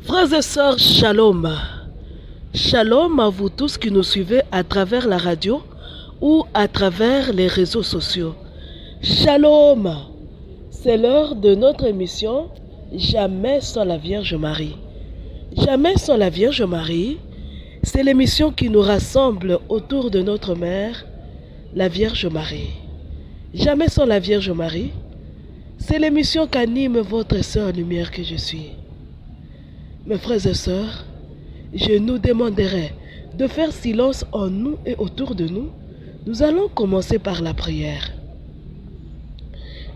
Frères et sœurs, shalom. Shalom à vous tous qui nous suivez à travers la radio ou à travers les réseaux sociaux. Shalom. C'est l'heure de notre émission Jamais sans la Vierge Marie. Jamais sans la Vierge Marie, c'est l'émission qui nous rassemble autour de notre mère, la Vierge Marie. Jamais sans la Vierge Marie, c'est l'émission qu'anime votre sœur lumière que je suis. Mes frères et sœurs, je nous demanderai de faire silence en nous et autour de nous. Nous allons commencer par la prière.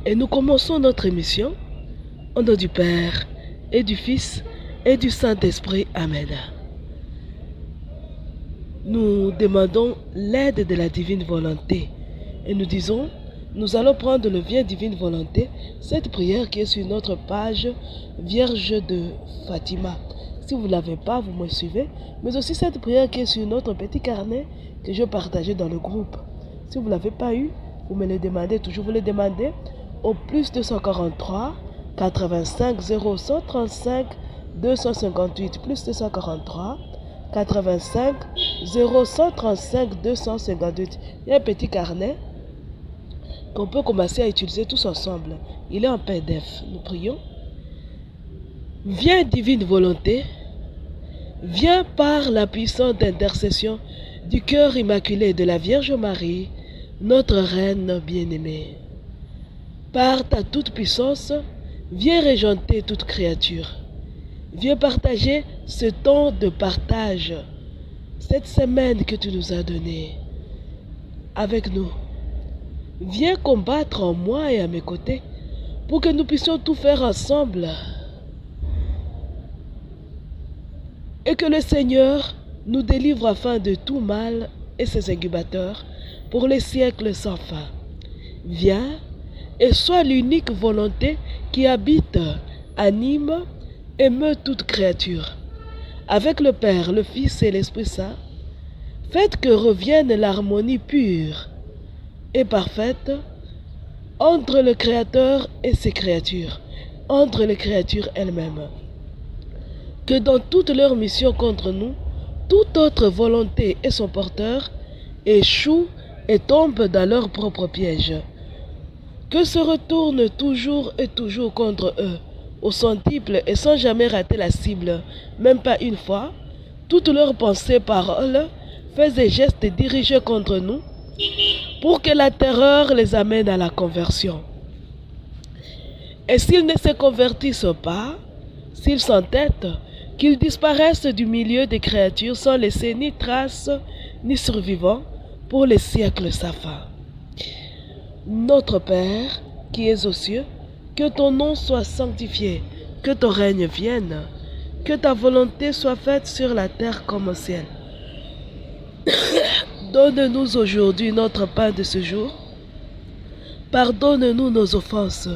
Et nous commençons notre émission au nom du Père et du Fils et du Saint-Esprit. Amen. Nous demandons l'aide de la divine volonté et nous disons, nous allons prendre le Viens divine volonté, cette prière qui est sur notre page Vierge de Fatima. Si vous ne l'avez pas, vous me suivez, mais aussi cette prière qui est sur notre petit carnet que je partageais dans le groupe. Si vous ne l'avez pas eu, vous me le demandez toujours, vous le demandez au plus 243 85 0135 258 plus 243 85 0135 258. Il y a un petit carnet qu'on peut commencer à utiliser tous ensemble. Il est en PDF. Nous prions. Viens divine volonté, viens par la puissante intercession du cœur immaculé de la Vierge Marie, notre Reine bien-aimée. Par ta toute puissance, viens régenter toute créature. Viens partager ce temps de partage, cette semaine que tu nous as donnée avec nous. Viens combattre en moi et à mes côtés pour que nous puissions tout faire ensemble. Et que le Seigneur nous délivre afin de tout mal et ses incubateurs pour les siècles sans fin. Viens et sois l'unique volonté qui habite, anime et meut toute créature. Avec le Père, le Fils et l'Esprit Saint, faites que revienne l'harmonie pure et parfaite entre le Créateur et ses créatures, entre les créatures elles-mêmes. Que dans toute leur mission contre nous, toute autre volonté et son porteur échouent et tombent dans leur propre piège. Que se retournent toujours et toujours contre eux, au centuple et sans jamais rater la cible, même pas une fois, toutes leurs pensées, paroles, faits et gestes dirigés contre nous, pour que la terreur les amène à la conversion. Et s'ils ne se convertissent pas, s'ils s'entêtent, qu'ils disparaissent du milieu des créatures sans laisser ni trace ni survivants pour les siècles sans fin. Notre Père, qui es aux cieux, que ton nom soit sanctifié, que ton règne vienne, que ta volonté soit faite sur la terre comme au ciel. Donne-nous aujourd'hui notre pain de ce jour. Pardonne-nous nos offenses,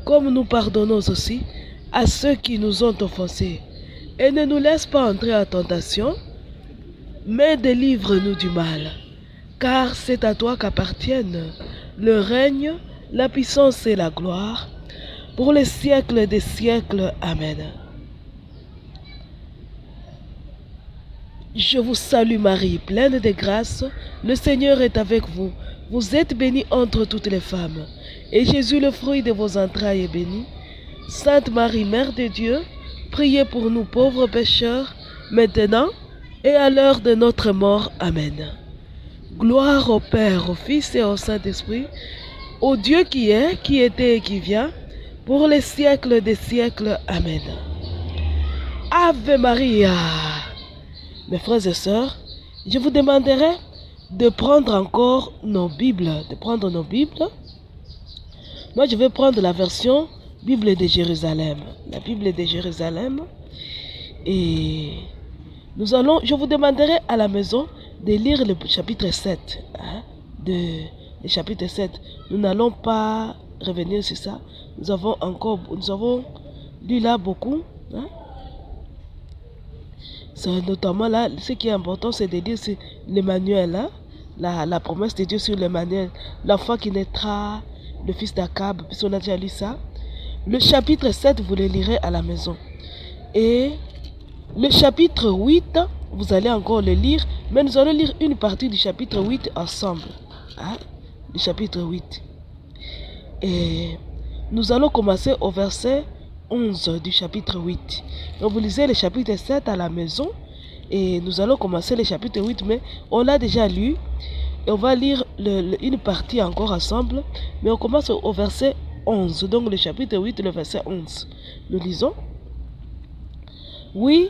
comme nous pardonnons aussi à ceux qui nous ont offensés. Et ne nous laisse pas entrer en tentation, mais délivre-nous du mal. Car c'est à toi qu'appartiennent le règne, la puissance et la gloire, pour les siècles des siècles. Amen. Je vous salue Marie, pleine de grâce, le Seigneur est avec vous. Vous êtes bénie entre toutes les femmes, et Jésus, le fruit de vos entrailles, est béni. Sainte Marie, Mère de Dieu, priez pour nous pauvres pécheurs, maintenant et à l'heure de notre mort. Amen. Gloire au Père, au Fils et au Saint-Esprit, au Dieu qui est, qui était et qui vient, pour les siècles des siècles. Amen. Ave Maria. Mes frères et sœurs, je vous demanderai de prendre encore nos Bibles, Moi, je vais prendre la version Bible de Jérusalem, la Bible de Jérusalem, et je vous demanderai à la maison de lire le chapitre 7, le chapitre 7. Nous n'allons pas revenir sur ça. Nous avons lu là beaucoup. Notamment là, ce qui est important, c'est de dire l'Emmanuel, la promesse de Dieu sur l'Emmanuel, l'enfant qui naîtra, le fils d'Akab, puisqu'on a déjà lu ça. Le chapitre 7, vous le lirez à la maison. Et Le chapitre 8, vous allez encore le lire, mais nous allons lire une partie du chapitre 8 ensemble. Hein? Le chapitre 8. Et nous allons commencer au verset 11 du chapitre 8. Donc vous lisez le chapitre 7 à la maison. Et nous allons commencer le chapitre 8, mais on l'a déjà lu. Et on va lire une partie encore ensemble. Mais on commence au verset 11. Donc le chapitre 8, le verset 11. Nous lisons. Oui,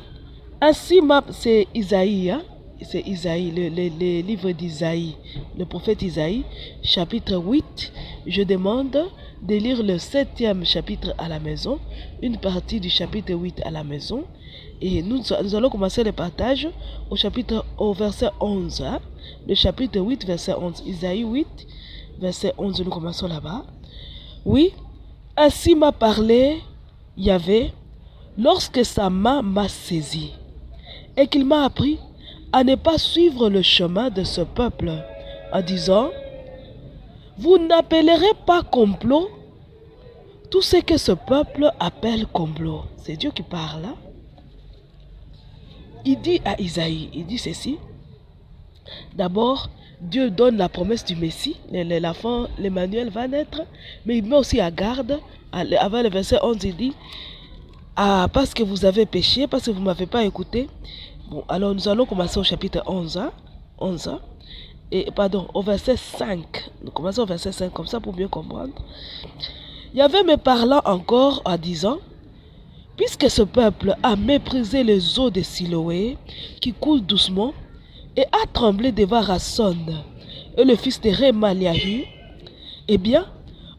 ainsi c'est Isaïe, hein? C'est Isaïe, le livre d'Isaïe, le prophète Isaïe, chapitre 8. Je demande de lire le 7e chapitre à la maison, une partie du chapitre 8 à la maison. Et nous allons commencer le partage au verset 11. Hein? Le chapitre 8, verset 11. Isaïe 8, verset 11, nous commençons là-bas. Oui, ainsi m'a parlé Yahvé, lorsque sa main m'a saisi, et qu'il m'a appris à ne pas suivre le chemin de ce peuple, en disant, vous n'appellerez pas complot tout ce que ce peuple appelle complot. C'est Dieu qui parle. Hein? Il dit à Isaïe, il dit ceci. D'abord, Dieu donne la promesse du Messie. L'enfant, l'Emmanuel va naître. Mais il met aussi à garde. Avant le verset 11, il dit, ah, parce que vous avez péché, parce que vous ne m'avez pas écouté. Bon, alors nous allons commencer au chapitre 11. Hein? 11 hein? Et pardon, au verset 5. Nous commençons au verset 5, comme ça pour mieux comprendre. Yahvé me parlant encore en disant, puisque ce peuple a méprisé les eaux de Siloé qui coulent doucement et a tremblé devant Rasson et le fils de Remaliahu, eh bien,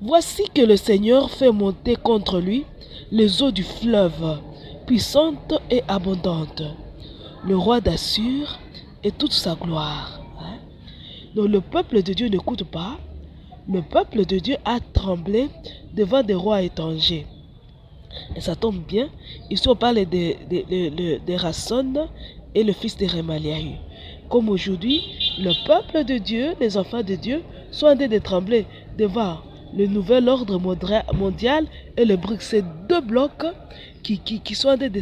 voici que le Seigneur fait monter contre lui les eaux du fleuve, puissantes et abondantes, le roi d'Assur et toute sa gloire. Hein? Donc le peuple de Dieu n'écoute pas. Le peuple de Dieu a tremblé devant des rois étrangers. Et ça tombe bien, ici on parle de Rasson et le fils de Remaliahu. Comme aujourd'hui, le peuple de Dieu, les enfants de Dieu, sont en train de trembler devant le nouvel ordre mondial et le BRICS. C'est deux blocs qui sont en train de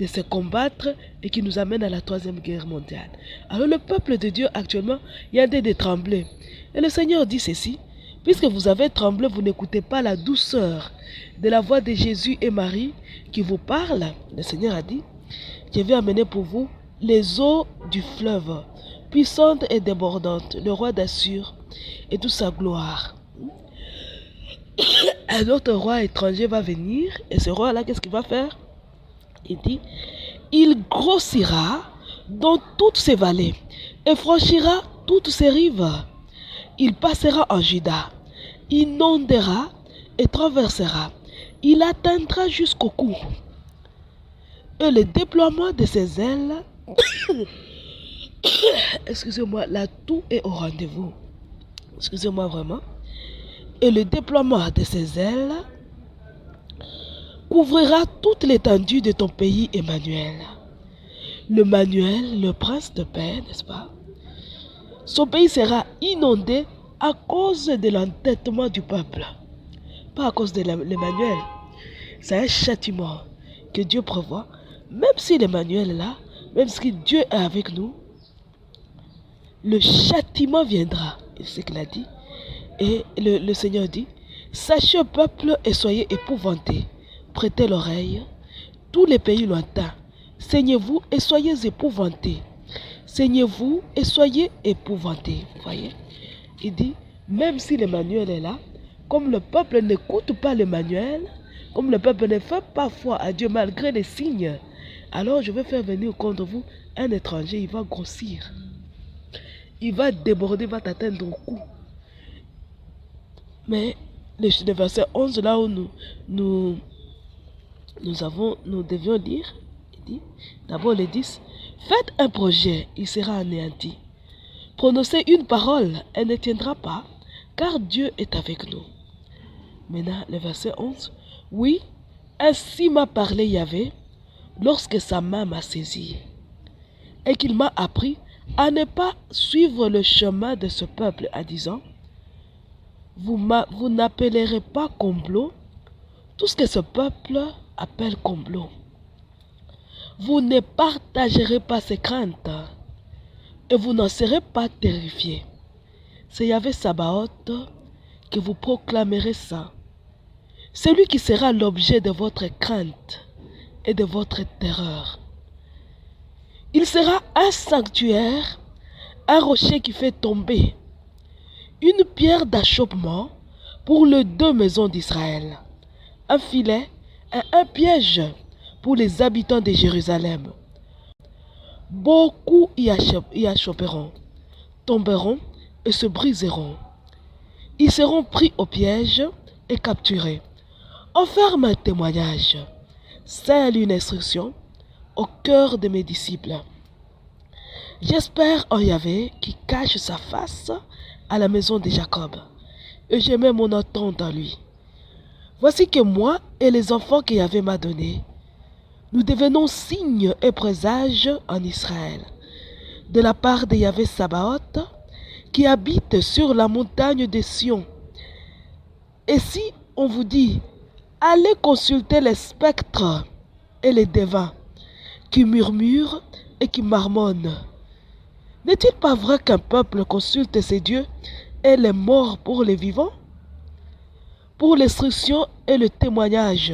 se combattre et qui nous amènent à la troisième guerre mondiale. Alors le peuple de Dieu actuellement, il est en train de trembler. Et le Seigneur dit ceci, puisque vous avez tremblé, vous n'écoutez pas la douceur de la voix de Jésus et Marie qui vous parlent. Le Seigneur a dit, je vais amener pour vous les eaux du fleuve, puissantes et débordantes, le roi d'Assur et toute sa gloire. Un autre roi étranger va venir, et ce roi-là, qu'est-ce qu'il va faire? Il dit, il grossira dans toutes ses vallées et franchira toutes ses rives. Il passera en Juda, inondera et traversera. Il atteindra jusqu'au cou. Et le déploiement de ses ailes, excusez-moi, là tout est au rendez-vous. Excusez-moi vraiment. Et le déploiement de ses ailes couvrira toute l'étendue de ton pays, Emmanuel. Le Manuel, le prince de paix, n'est-ce pas? Son pays sera inondé à cause de l'entêtement du peuple. Pas à cause de l'Emmanuel. C'est un châtiment que Dieu prévoit. Même si l'Emmanuel est là, même si Dieu est avec nous, le châtiment viendra. C'est ce qu'il a dit. Et le Seigneur dit, sachez au peuple et soyez épouvantés. Prêtez l'oreille, tous les pays lointains. Saignez-vous et soyez épouvantés. Saignez-vous et soyez épouvantés. Vous voyez? Il dit, même si l'Emmanuel est là, comme le peuple n'écoute pas l'Emmanuel, comme le peuple ne fait pas foi à Dieu malgré les signes, alors je vais faire venir contre vous un étranger, il va grossir. Il va déborder, va t'atteindre au cou. Mais le verset 11, là où nous devions lire, il dit, d'abord le 10, faites un projet, il sera anéanti. Prononcez une parole, elle ne tiendra pas, car Dieu est avec nous. Maintenant, le verset 11, oui, ainsi m'a parlé Yahvé, lorsque sa main m'a saisi, et qu'il m'a appris à ne pas suivre le chemin de ce peuple, en disant, vous n'appellerez pas complot tout ce que ce peuple appelle complot. vous ne partagerez pas ses craintes et vous n'en serez pas terrifiés. C'est Yahvé Sabaoth que vous proclamerez ça. C'est lui qui sera l'objet de votre crainte et de votre terreur. Il sera un sanctuaire, un rocher qui fait tomber, une pierre d'achoppement pour les deux maisons d'Israël, un filet et un piège pour les habitants de Jérusalem. Beaucoup y achopperont, tomberont et se briseront. Ils seront pris au piège et capturés. On ferme un témoignage, scelle une instruction au cœur de mes disciples. J'espère en Yahvé qui cache sa face à la maison de Jacob, et je mets mon attente en lui. Voici que moi et les enfants que Yahvé m'a donnés, nous devenons signes et présages en Israël, de la part de Yahvé Sabaoth, qui habite sur la montagne de Sion. Et si on vous dit, allez consulter les spectres et les devins, qui murmurent et qui marmonnent, n'est-il pas vrai qu'un peuple consulte ses dieux et les morts pour les vivants? Pour l'instruction et le témoignage,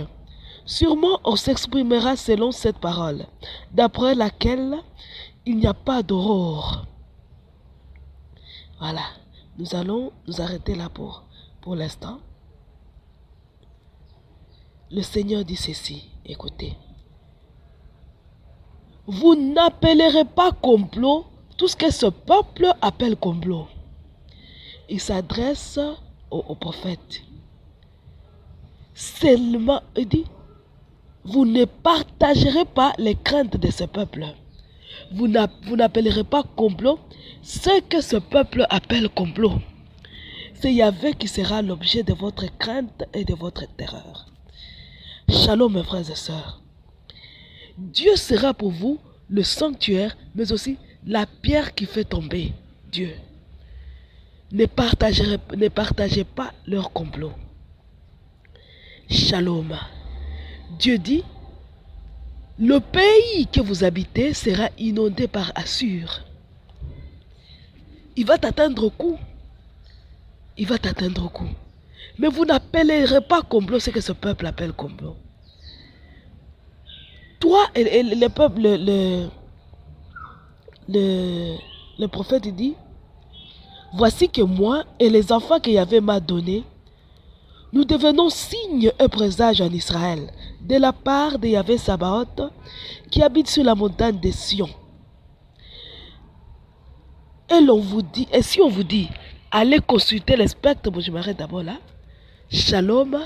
sûrement on s'exprimera selon cette parole, d'après laquelle il n'y a pas d'aurore. Voilà, nous allons nous arrêter là pour l'instant. Le Seigneur dit ceci, écoutez. Vous n'appellerez pas complot tout ce que ce peuple appelle complot. Il s'adresse au prophète. Seulement, il dit, vous ne partagerez pas les craintes de ce peuple. Vous n'appellerez pas complot ce que ce peuple appelle complot. C'est Yahvé qui sera l'objet de votre crainte et de votre terreur. Shalom mes frères et sœurs. Dieu sera pour vous le sanctuaire, mais aussi la pierre qui fait tomber Dieu. Ne partagez pas leur complot. Shalom. Dieu dit, le pays que vous habitez sera inondé par Assur. Il va t'atteindre au cou. Il va t'atteindre au cou. Mais vous n'appellerez pas complot ce que ce peuple appelle complot. Toi et le peuple, le prophète dit, voici que moi et les enfants que Yahvé m'a donnés, nous devenons signes et présages en Israël, de la part de Yahvé Sabaoth, qui habite sur la montagne de Sion. Et si on vous dit, allez consulter les spectres, bon, je m'arrête d'abord là. Shalom.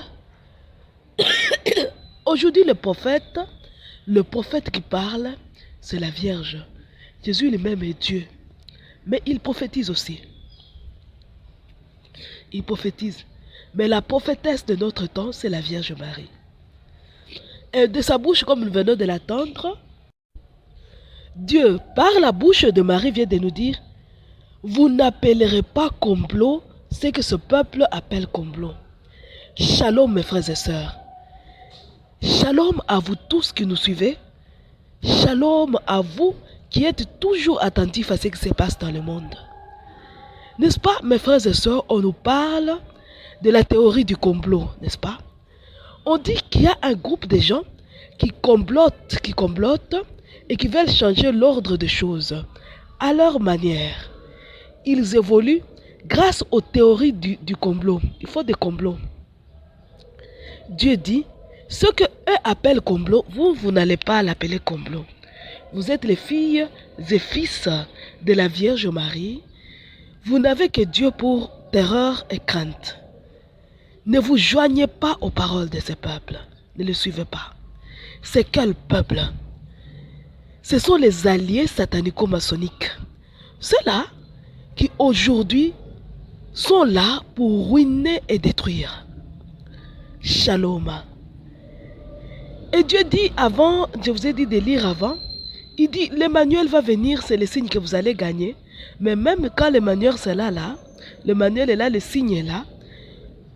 Aujourd'hui, le prophète qui parle, c'est la Vierge. Jésus lui-même est Dieu. Mais il prophétise aussi. Il prophétise. Mais la prophétesse de notre temps, c'est la Vierge Marie. Et de sa bouche, comme nous venons de l'attendre, Dieu, par la bouche de Marie, vient de nous dire, vous n'appellerez pas complot ce que ce peuple appelle complot. Shalom mes frères et sœurs. Shalom à vous tous qui nous suivez. Shalom à vous qui êtes toujours attentifs à ce qui se passe dans le monde. N'est-ce pas, mes frères et sœurs, on nous parle de la théorie du complot, n'est-ce pas? On dit qu'il y a un groupe de gens qui complotent et qui veulent changer l'ordre des choses à leur manière. Ils évoluent grâce aux théories du complot. Il faut des complots. Dieu dit, ce que eux appellent complot, vous n'allez pas l'appeler complot. Vous êtes les filles et fils de la Vierge Marie. Vous n'avez que Dieu pour terreur et crainte. Ne vous joignez pas aux paroles de ce peuple. Ne le suivez pas. C'est quel peuple? Ce sont les alliés satanico-maçonniques. Ceux-là qui aujourd'hui sont là pour ruiner et détruire. Shalom. Et Dieu dit avant, je vous ai dit de lire avant, il dit l'Emmanuel va venir, c'est le signe que vous allez gagner. Mais même quand l'Emmanuel c'est là, l'Emmanuel est là, le signe est là,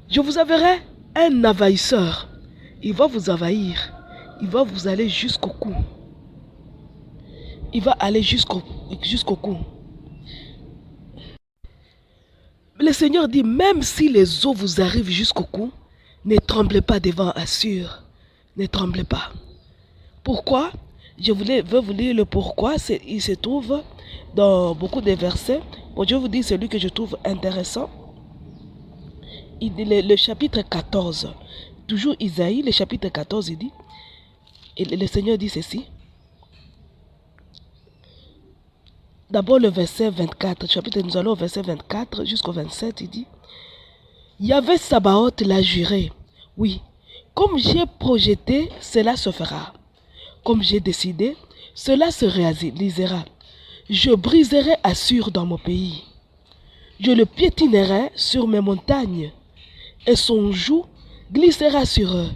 je vous enverrai un envahisseur. Il va vous envahir. Il va vous aller jusqu'au cou. il va aller jusqu'au cou. Le Seigneur dit, même si les eaux vous arrivent jusqu'au cou, ne tremblez pas devant Assur. Ne tremblez pas. Pourquoi? Je veux vous lire le pourquoi. Il se trouve dans beaucoup de versets. Bon, je vous dis celui que je trouve intéressant. Le chapitre 14. Toujours Isaïe, le chapitre 14, il dit, et le Seigneur dit ceci. D'abord le verset 24, chapitre, nous allons au verset 24 jusqu'au 27, il dit, Yahvé Sabaoth l'a juré, oui, comme j'ai projeté, cela se fera. Comme j'ai décidé, cela se réalisera. Je briserai Assur dans mon pays. Je le piétinerai sur mes montagnes, et son joug glissera sur eux.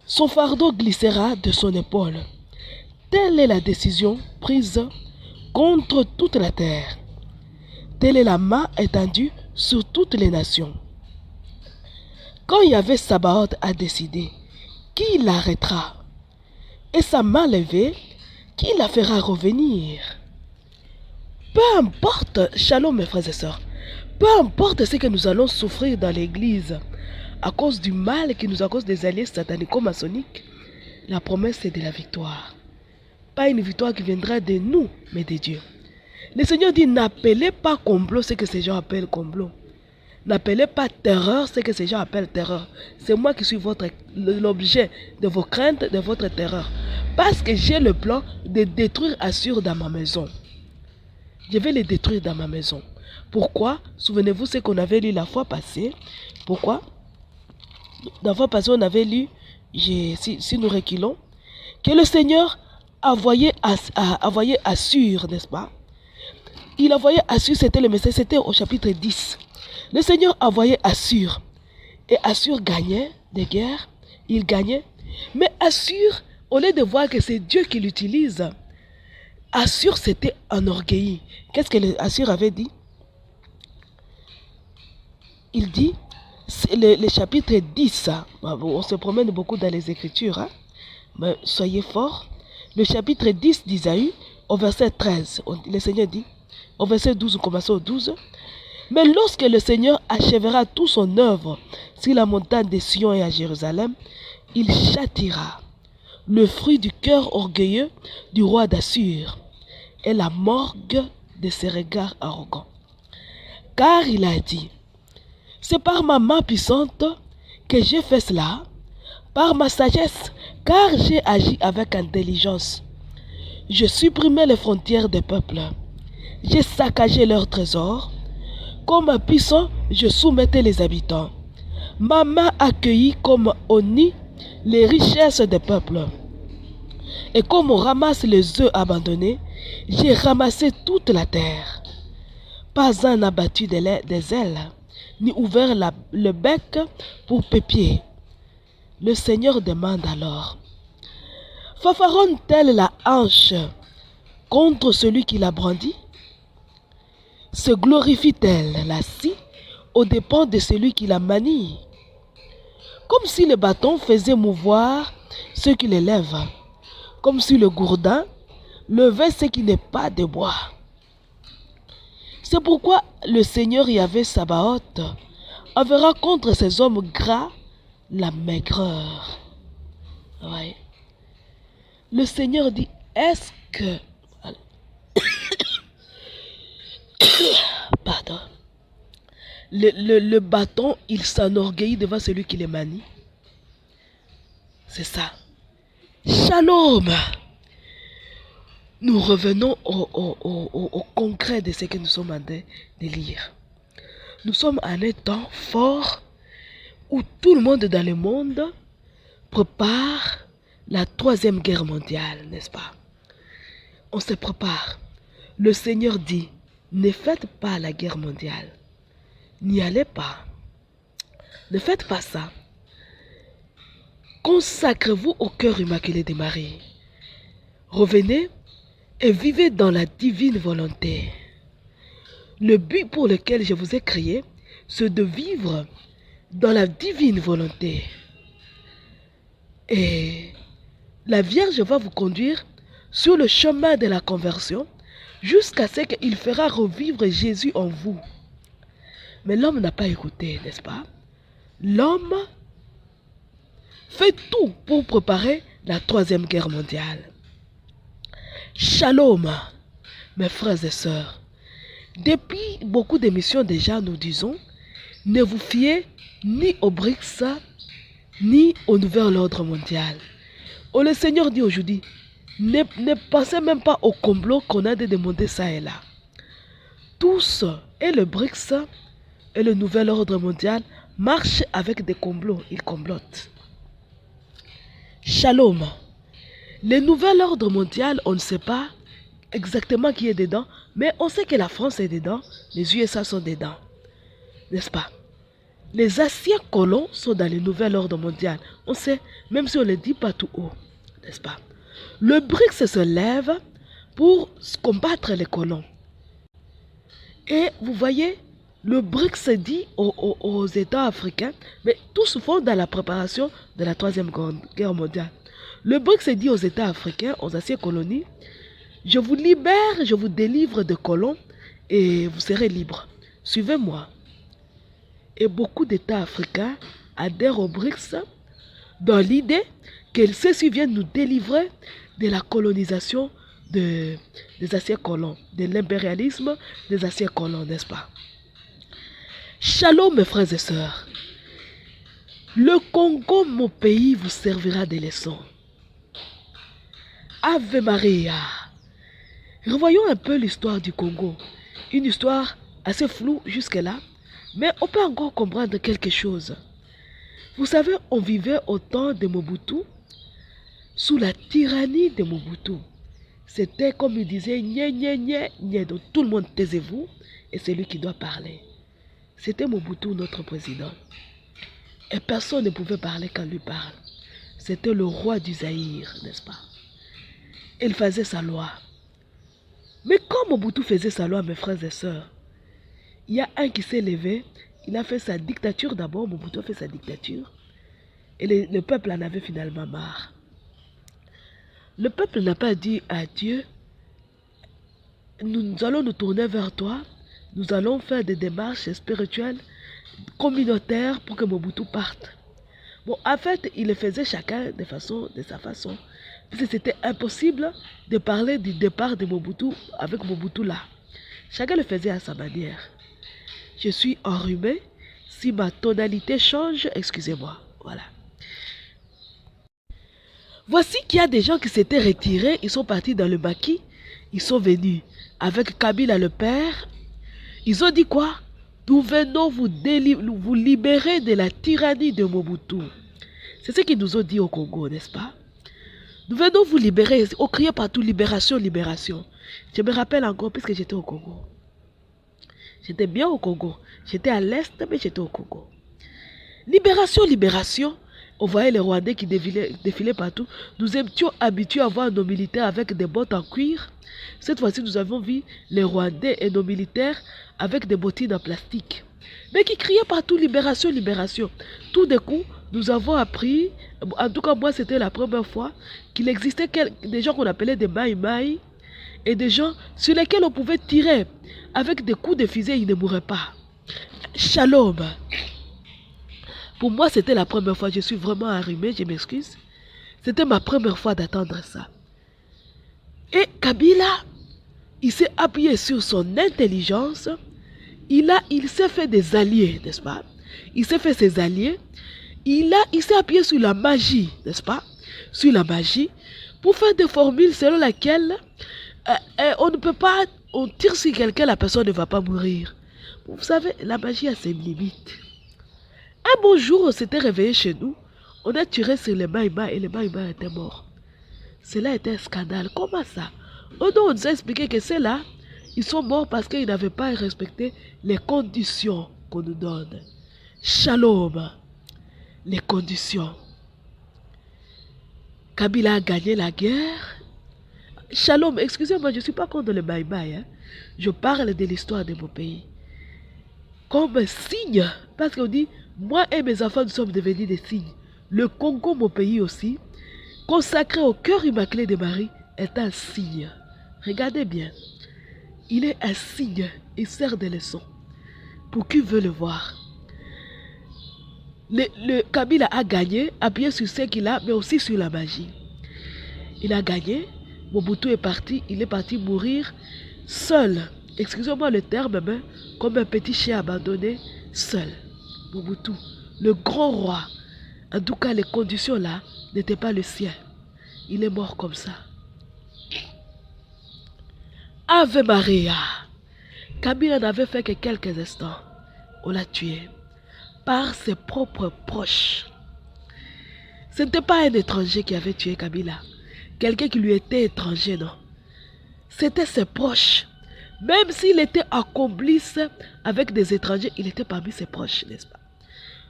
Son fardeau glissera de son épaule. Telle est la décision prise contre toute la terre. Telle est la main étendue sur toutes les nations. Quand Yahvé Sabaoth a décidé, qui l'arrêtera? Et sa main levée, qui la fera revenir? Peu importe, shalom mes frères et sœurs, peu importe ce que nous allons souffrir dans l'église, à cause du mal qui nous cause des alliés satanico-maçonniques, la promesse est de la victoire. Pas une victoire qui viendra de nous, mais de Dieu. Le Seigneur dit, n'appelez pas complot ce que ces gens appellent complot. N'appelez pas terreur ce que ces gens appellent terreur. C'est moi qui suis l'objet de vos craintes, de votre terreur. Parce que j'ai le plan de détruire Assur dans ma maison. Je vais les détruire dans ma maison. Pourquoi? Souvenez-vous ce qu'on avait lu la fois passée. Pourquoi? La fois passée, on avait lu, si nous reculons, que le Seigneur a envoyé Assur, n'est-ce pas? Il a envoyé Assur, c'était le message, c'était au chapitre 10. Le Seigneur a envoyé Assur. Et Assur gagnait des guerres. Il gagnait. Mais Assur, au lieu de voir que c'est Dieu qui l'utilise, Assur s'était enorgueilli. Qu'est-ce que Assur avait dit? Il dit, le chapitre 10, on se promène beaucoup dans les Écritures, hein? Mais soyez forts. Le chapitre 10 d'Isaïe, au verset 13, le Seigneur dit, au verset 12, on commence au 12, mais lorsque le Seigneur achèvera toute son œuvre sur la montagne de Sion et à Jérusalem, il châtira le fruit du cœur orgueilleux du roi d'Assur et la morgue de ses regards arrogants. Car il a dit, c'est par ma main puissante que j'ai fait cela, par ma sagesse, car j'ai agi avec intelligence. Je supprimais les frontières des peuples, j'ai saccagé leurs trésors. Comme un puissant, je soumettais les habitants. Ma main accueillit comme au nid les richesses des peuples. Et comme on ramasse les œufs abandonnés, j'ai ramassé toute la terre. Pas un n'a battu des ailes, ni ouvert le bec pour pépier. Le Seigneur demande alors, fanfaronne-t-elle la hanche contre celui qui la brandit? Se glorifie-t-elle la scie aux dépens de celui qui la manie? Comme si le bâton faisait mouvoir ceux qui l'élèvent, comme si le gourdin levait ce qui n'est pas de bois. C'est pourquoi le Seigneur Yahvé Sabaoth enverra contre ces hommes gras la maigreur. Ouais. Le Seigneur dit, est-ce que... Pardon. Le bâton, il s'enorgueillit devant celui qui le manie. C'est ça. Shalom. Nous revenons au concret de ce que nous sommes en train de lire. Nous sommes en un temps fort où tout le monde dans le monde prépare la 3e guerre mondiale, n'est-ce pas? On se prépare. Le Seigneur dit, ne faites pas la guerre mondiale. N'y allez pas. Ne faites pas ça. Consacrez-vous au cœur immaculé de Marie. Revenez et vivez dans la divine volonté. Le but pour lequel je vous ai créé, c'est de vivre dans la divine volonté. Et la Vierge va vous conduire sur le chemin de la conversion jusqu'à ce qu'il fera revivre Jésus en vous. Mais l'homme n'a pas écouté, n'est-ce pas? L'homme fait tout pour préparer la troisième guerre mondiale. Shalom, mes frères et sœurs. Depuis beaucoup d'émissions déjà, nous disons, ne vous fiez ni aux BRICS, ni au nouvel ordre mondial. Oh, le Seigneur dit aujourd'hui, ne pensez même pas au complot qu'on a demandé ça et là. Tous, et le BRICS, et le nouvel ordre mondial, marchent avec des complots, ils complotent. Shalom. Le nouvel ordre mondial, on ne sait pas exactement qui est dedans, mais on sait que la France est dedans, les USA sont dedans, n'est-ce pas? Les anciens colons sont dans le nouvel ordre mondial, on sait, même si on ne le dit pas tout haut, n'est-ce pas? Le BRICS se lève pour combattre les colons. Et vous voyez, le BRICS dit aux États africains, mais tous font dans la préparation de la troisième guerre mondiale. Le BRICS dit aux États africains, aux anciennes colonies, je vous libère, je vous délivre de colons et vous serez libres. Suivez-moi. Et beaucoup d'États africains adhèrent au BRICS dans l'idée que ceux-ci viennent nous délivrer de la colonisation des anciens colons, de l'impérialisme des anciens colons, n'est-ce pas? Shalom, mes frères et sœurs. Le Congo, mon pays, vous servira de leçon. Ave Maria. Revoyons un peu l'histoire du Congo. Une histoire assez floue jusque-là, mais on peut encore comprendre quelque chose. Vous savez, on vivait au temps de Mobutu, sous la tyrannie de Mobutu. C'était comme il disait, donc tout le monde taisez-vous, et c'est lui qui doit parler. C'était Mobutu, notre président. Et personne ne pouvait parler quand lui parle. C'était le roi du Zaïre, n'est-ce pas? Il faisait sa loi. Mais quand Mobutu faisait sa loi, mes frères et sœurs, il y a un qui s'est levé, il a fait sa dictature d'abord, Mobutu a fait sa dictature, et le peuple en avait finalement marre. Le peuple n'a pas dit à Dieu, nous allons nous tourner vers toi, nous allons faire des démarches spirituelles, communautaires pour que Mobutu parte. Bon, en fait, il le faisait chacun de sa façon. Parce que c'était impossible de parler du départ de Mobutu avec Mobutu là. Chacun le faisait à sa manière. Je suis enrhumé. Si ma tonalité change, excusez-moi. Voilà. Voici qu'il y a des gens qui s'étaient retirés. Ils sont partis dans le maquis. Ils sont venus avec Kabila le père. Ils ont dit quoi? Nous venons vous libérer de la tyrannie de Mobutu. C'est ce qu'ils nous ont dit au Congo, n'est-ce pas? Nous venons vous libérer. On criait partout libération, libération. Je me rappelle encore puisque j'étais au Congo. J'étais bien au Congo. J'étais à l'est, mais j'étais au Congo. Libération, libération. On voyait les Rwandais qui défilaient partout. Nous étions habitués à voir nos militaires avec des bottes en cuir. Cette fois-ci, nous avons vu les Rwandais et nos militaires avec des bottines en plastique. Mais qui criaient partout libération, libération. Tout d'un coup, nous avons appris, en tout cas moi c'était la première fois, qu'il existait des gens qu'on appelait des maï-maï et des gens sur lesquels on pouvait tirer avec des coups de fusil, ils ne mourraient pas. Shalom. Pour moi c'était la première fois, je suis vraiment arrimé, je m'excuse. C'était ma première fois d'attendre ça. Et Kabila, il s'est appuyé sur son intelligence, il s'est fait des alliés, n'est-ce pas? Il s'est fait ses alliés. Il s'est appuyé sur la magie, n'est-ce pas? Sur la magie, pour faire des formules selon lesquelles on ne peut pas, on tire sur quelqu'un, la personne ne va pas mourir. Vous savez, la magie a ses limites. Un beau jour, on s'était réveillé chez nous, on a tiré sur les Maïma et les Maïma étaient morts. Cela était un scandale. Comment ça? On nous a expliqué que c'est là, ils sont morts parce qu'ils n'avaient pas respecté les conditions qu'on nous donne. Shalom. Les conditions. Kabila a gagné la guerre. Shalom, excusez-moi, je ne suis pas contre le Maïmaï. Hein. Je parle de l'histoire de mon pays. Comme signe, parce qu'on dit, moi et mes enfants, nous sommes devenus des signes. Le Congo, mon pays aussi, consacré au cœur immaculé de Marie, est un signe. Regardez bien. Il est un signe. Il sert de leçon. Pour qui veut le voir. Le Kabila a gagné, appuyé sur ce qu'il a, mais aussi sur la magie. Il a gagné. Mobutu est parti. Il est parti mourir seul. Excusez-moi le terme, mais comme un petit chien abandonné, seul. Mobutu, le grand roi. En tout cas, les conditions là n'étaient pas les siennes. Il est mort comme ça. Ave Maria. Kabila n'avait fait que quelques instants. On l'a tué par ses propres proches. Ce n'était pas un étranger qui avait tué Kabila. Quelqu'un qui lui était étranger, non. C'était ses proches. Même s'il était en complice avec des étrangers, il était parmi ses proches, n'est-ce pas?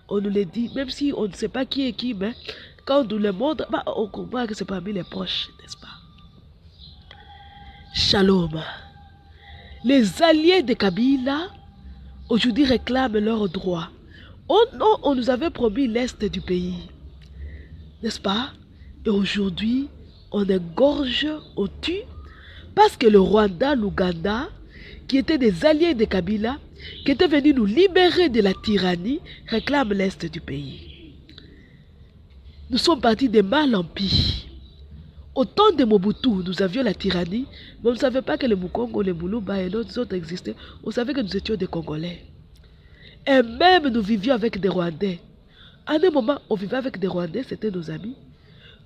On nous le dit, même si on ne sait pas qui est qui, mais quand on nous le montre, on comprend que c'est parmi les proches, n'est-ce pas? Shalom. Les alliés de Kabila, aujourd'hui réclament leurs droits. Oh non, on nous avait promis l'Est du pays, n'est-ce pas? Et aujourd'hui, on égorge, on tue, parce que le Rwanda, l'Ouganda, qui étaient des alliés de Kabila, qui étaient venus nous libérer de la tyrannie, réclament l'Est du pays. Nous sommes partis de mal en pis. Au temps de Mobutu, nous avions la tyrannie, mais on ne savait pas que les Mukongo, les Muluba et d'autres autres existaient. On savait que nous étions des Congolais. Et même nous vivions avec des Rwandais. À un moment, on vivait avec des Rwandais, c'était nos amis.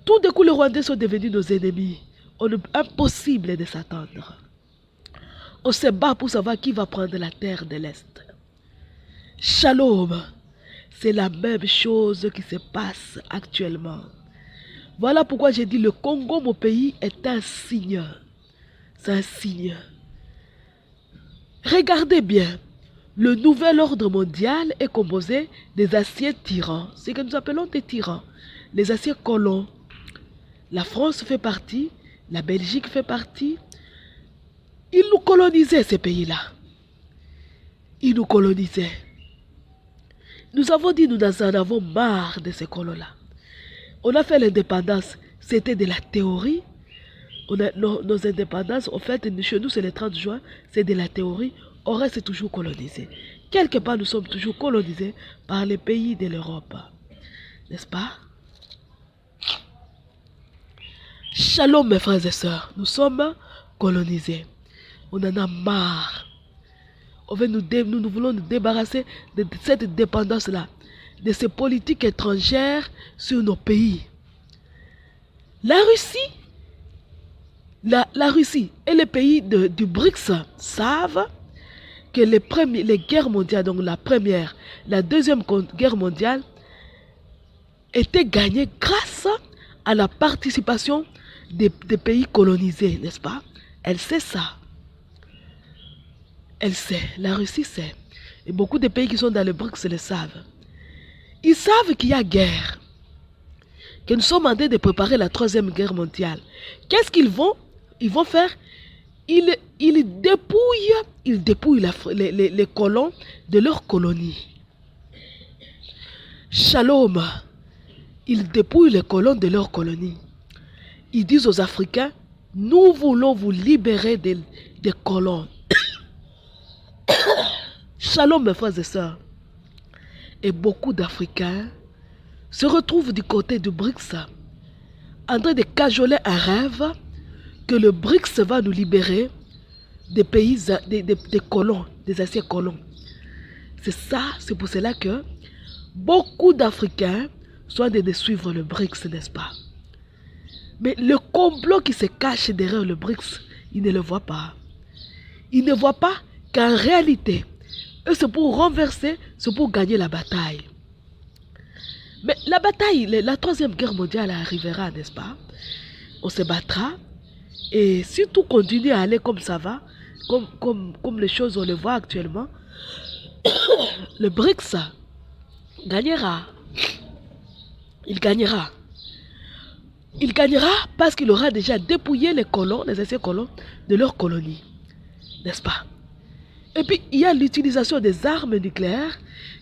Tout d'un coup, les Rwandais sont devenus nos ennemis. Impossible de s'attendre. On se bat pour savoir qui va prendre la terre de l'Est. Shalom. C'est la même chose qui se passe actuellement. Voilà pourquoi j'ai dit le Congo, mon pays, est un signe. C'est un signe. Regardez bien. Le nouvel ordre mondial est composé des anciens tyrans. C'est ce que nous appelons des tyrans. Les anciens colons. La France fait partie. La Belgique fait partie. Ils nous colonisaient, ces pays-là. Ils nous colonisaient. Nous avons dit, nous en avons marre de ces colons-là. On a fait l'indépendance. C'était de la théorie. Nos indépendances, en fait, chez nous, c'est le 30 juin. C'est de la théorie. On reste toujours colonisé. Quelque part, nous sommes toujours colonisés par les pays de l'Europe. N'est-ce pas? Shalom, mes frères et sœurs. Nous sommes colonisés. On en a marre. Nous voulons nous débarrasser de cette dépendance-là, de ces politiques étrangères sur nos pays. La Russie et les pays du BRICS savent que les guerres mondiales, donc la première, la deuxième guerre mondiale, étaient gagnées grâce à la participation des pays colonisés, n'est-ce pas? Elle sait ça. Elle sait, la Russie sait. Et beaucoup de pays qui sont dans le BRICS le savent. Ils savent qu'il y a guerre. Que nous sommes en train de préparer la troisième guerre mondiale. Qu'est-ce qu'ils vont faire? Ils dépouillent les colons de leur colonie. Shalom. Ils dépouillent les colons de leur colonie. Ils disent aux Africains, nous voulons vous libérer des colons. Shalom, mes frères et sœurs. Et beaucoup d'Africains se retrouvent du côté du BRICS en train de cajoler un rêve que le BRICS va nous libérer des pays, des colons, des anciens colons. C'est pour cela que beaucoup d'Africains sont en train de suivre le BRICS, n'est-ce pas? Mais le complot qui se cache derrière le BRICS, ils ne le voient pas. Ils ne voient pas qu'en réalité, eux, c'est pour renverser, c'est pour gagner la bataille. Mais la bataille, la troisième guerre mondiale arrivera, n'est-ce pas? On se battra. Et si tout continue à aller comme ça va, comme les choses, on le voit actuellement, le BRICS gagnera. Il gagnera. Il gagnera parce qu'il aura déjà dépouillé les colons, les anciens colons, de leur colonie. N'est-ce pas? Et puis, il y a l'utilisation des armes nucléaires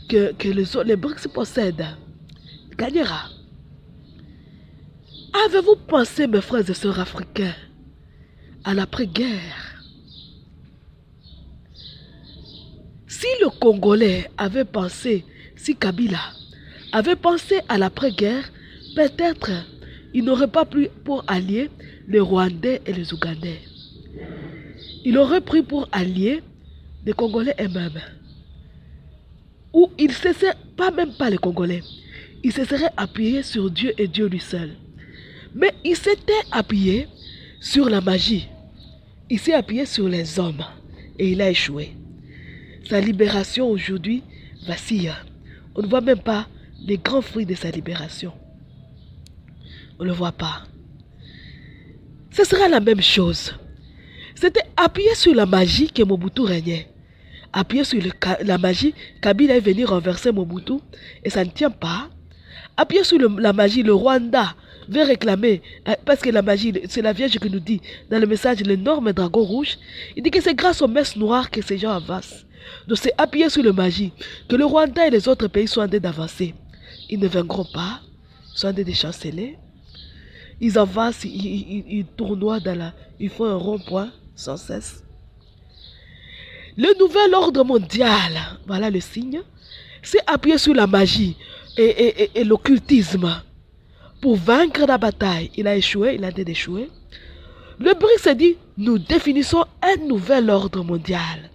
que les BRICS possèdent. Gagnera. Avez-vous pensé, mes frères et sœurs africains, à l'après-guerre. Si le Congolais avait pensé, si Kabila avait pensé à l'après-guerre, peut-être il n'aurait pas pris pour alliés les Rwandais et les Ougandais. Il aurait pris pour alliés les Congolais eux-mêmes. Ou il ne se serait pas même pas les Congolais. Il se serait appuyé sur Dieu et Dieu lui seul. Mais il s'était appuyé sur la magie. Il s'est appuyé sur les hommes et il a échoué. Sa libération aujourd'hui vacille. On ne voit même pas les grands fruits de sa libération. On ne le voit pas. Ce sera la même chose. C'était appuyé sur la magie que Mobutu régnait. Appuyé sur la magie, Kabila est venu renverser Mobutu et ça ne tient pas. Appuyé sur la magie, le Rwanda veut réclamer, parce que la magie, c'est la Vierge qui nous dit dans le message l'énorme dragon rouge, il dit que c'est grâce aux messes noires que ces gens avancent. Donc c'est appuyé sur la magie que le Rwanda et les autres pays sont en train d'avancer. Ils ne vaincront pas, ils sont en train de chanceler. Ils avancent, ils tournoient ils font un rond-point sans cesse. Le nouvel ordre mondial, voilà le signe, c'est appuyé sur la magie et l'occultisme. Pour vaincre la bataille, il a échoué, il a d'échouer. Le BRICS dit, nous définissons un nouvel ordre mondial.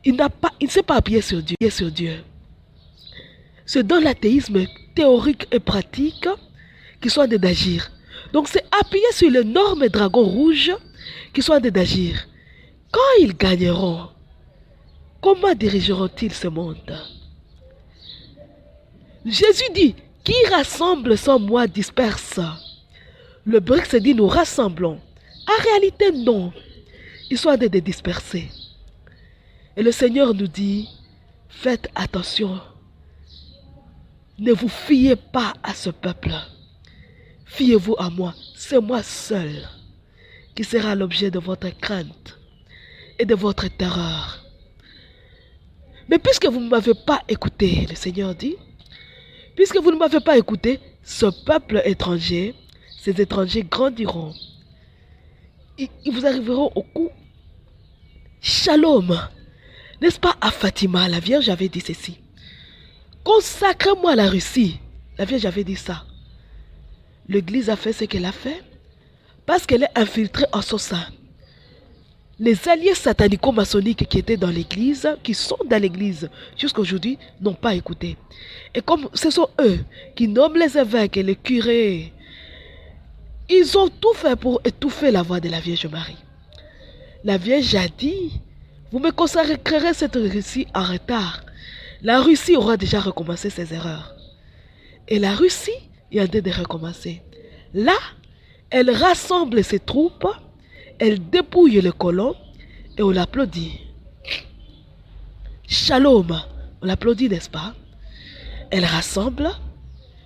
Il ne s'est pas appuyé sur Dieu. C'est dans l'athéisme théorique et pratique qu'ils sont en train d'agir. Donc c'est appuyé sur l'énorme dragon rouge qu'ils sont en train d'agir. Quand ils gagneront, comment dirigeront-ils ce monde? Jésus dit, qui rassemble sans moi disperse. Le BRICS dit, nous rassemblons. En réalité, non. Ils sont en train de disperser. Et le Seigneur nous dit, faites attention. Ne vous fiez pas à ce peuple. Fiez-vous à moi. C'est moi seul qui sera l'objet de votre crainte et de votre terreur. Mais puisque vous ne m'avez pas écouté, le Seigneur dit, puisque vous ne m'avez pas écouté, ce peuple étranger, ces étrangers grandiront. Ils vous arriveront au cou. Shalom. N'est-ce pas à Fatima, la Vierge avait dit ceci. Consacrez-moi la Russie. La Vierge avait dit ça. L'Église a fait ce qu'elle a fait parce qu'elle est infiltrée en son sein. Les alliés satanico-maçonniques qui étaient dans l'Église, qui sont dans l'Église jusqu'à aujourd'hui, n'ont pas écouté. Et comme ce sont eux qui nomment les évêques et les curés, ils ont tout fait pour étouffer la voix de la Vierge Marie. La Vierge a dit, vous me consacrerez cette Russie en retard. La Russie aura déjà recommencé ses erreurs. Et la Russie est en train de recommencer. Là, elle rassemble ses troupes, elle dépouille les colons et on l'applaudit. Shalom, on l'applaudit, n'est-ce pas? Elle rassemble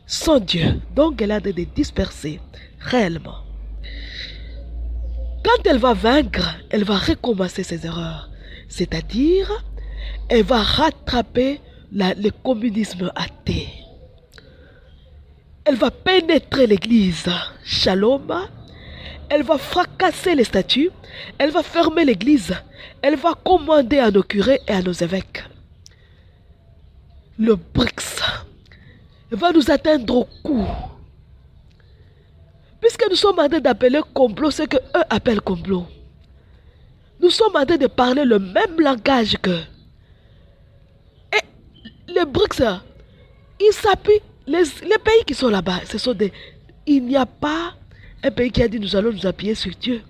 sans Dieu, donc elle a de disperser réellement. Quand elle va vaincre, elle va recommencer ses erreurs. C'est-à-dire, elle va rattraper le communisme athée. Elle va pénétrer l'église. Shalom. Elle va fracasser les statues. Elle va fermer l'église. Elle va commander à nos curés et à nos évêques. Le BRICS va nous atteindre au cou. Puisque nous sommes en train d'appeler complot ce qu'eux appellent complot. Nous sommes en train de parler le même langage qu'eux. Et les BRICS, ils s'appuient. Les pays qui sont là-bas, ce sont des... Il n'y a pas un pays qui a dit nous allons nous appuyer sur Dieu.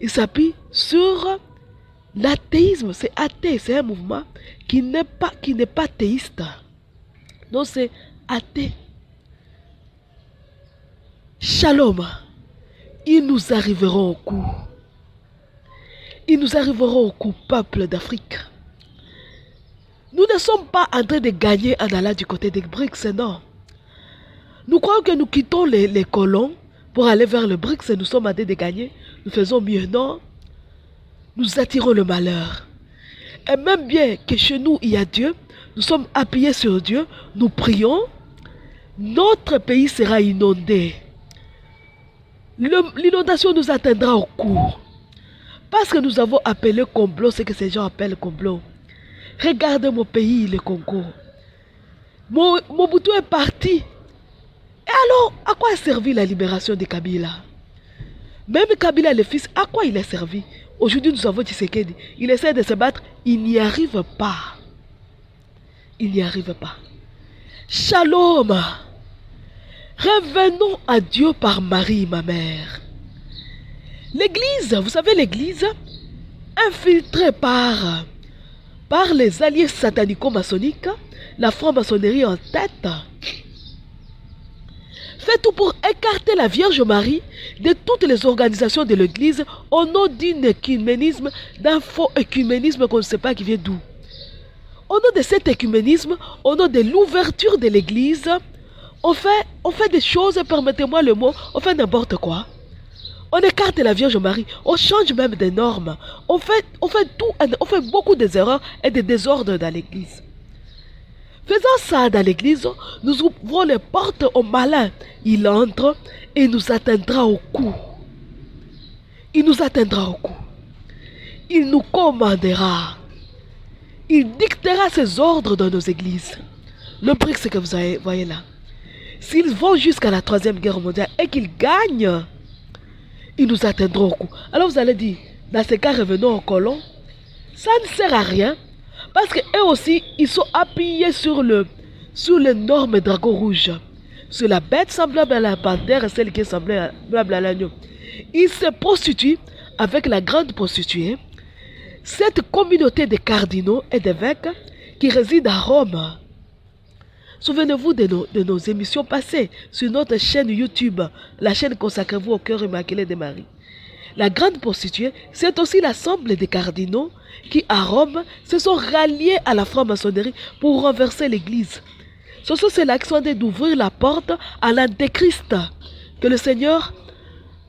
Il s'appuie sur l'athéisme. C'est athée, c'est un mouvement qui n'est pas théiste. Donc c'est athée. Shalom. Ils nous arriveront au cou. Ils nous arriveront au cou, peuple d'Afrique. Nous ne sommes pas en train de gagner en allant du côté des BRICS, non. Nous croyons que nous quittons les colons pour aller vers le BRICS et nous sommes en train de gagner. Nous faisons mieux, non. Nous attirons le malheur. Et même bien que chez nous, il y a Dieu, nous sommes appuyés sur Dieu, nous prions, notre pays sera inondé. L'inondation nous atteindra au cou. Parce que nous avons appelé complot ce que ces gens appellent complot. Regardez mon pays, le Congo. Mobutu est parti. Et alors, à quoi a servi la libération de Kabila? Même Kabila, le fils, à quoi il a servi? Aujourd'hui, nous avons Tshisekedi. Il essaie de se battre. Il n'y arrive pas. Il n'y arrive pas. Shalom. Revenons à Dieu par Marie, ma mère. L'église, vous savez l'église, infiltrée par les alliés satanico-maçonniques, la franc-maçonnerie en tête, fait tout pour écarter la Vierge Marie de toutes les organisations de l'église au nom d'un écuménisme, d'un faux écuménisme qu'on ne sait pas qui vient d'où. Au nom de cet écuménisme, au nom de l'ouverture de l'église, on fait des choses, permettez-moi le mot, on fait n'importe quoi. On écarte la Vierge Marie, on change même des normes, on fait beaucoup des erreurs et des désordres dans l'église. Faisant ça dans l'église, nous ouvrons les portes au malin. Il entre et nous atteindra au cou. Il nous atteindra au cou. Il nous commandera. Il dictera ses ordres dans nos églises. Le BRICS que vous voyez là. S'ils vont jusqu'à la 3e guerre mondiale et qu'ils gagnent, ils nous atteindront au cou. Alors vous allez dire, dans ce cas, revenons aux colons. Ça ne sert à rien. Parce qu'eux aussi, ils sont appuyés sur l'énorme dragon rouge. Sur la bête semblable à la panthère et celle qui est semblable à l'agneau. Ils se prostituent avec la grande prostituée. Cette communauté de cardinaux et d'évêques qui résident à Rome. Souvenez-vous de nos émissions passées sur notre chaîne YouTube, la chaîne Consacrez-vous au cœur immaculé de Marie. La grande prostituée, c'est aussi l'assemblée des cardinaux qui, à Rome, se sont ralliés à la franc-maçonnerie pour renverser l'église. Ce sont ceux-là qui sont en train d'ouvrir la porte à l'antéchrist que le Seigneur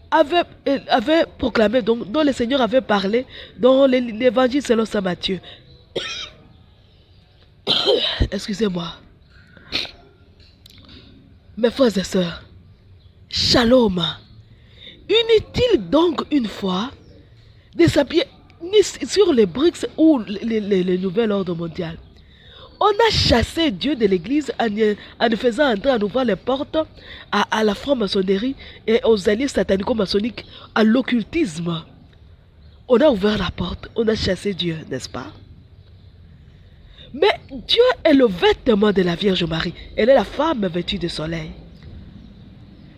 avait proclamé, dont le Seigneur avait parlé dans l'évangile selon saint Matthieu. Excusez-moi. Mes frères et sœurs, shalom. Inutile donc une fois de s'appuyer sur les BRICS ou le nouvel ordre mondial. On a chassé Dieu de l'église en nous faisant entrer à nous voir les portes à la franc-maçonnerie et aux alliés satanico-maçonniques, à l'occultisme. On a ouvert la porte, on a chassé Dieu, n'est-ce pas? Mais Dieu est le vêtement de la Vierge Marie. Elle est la femme vêtue de soleil.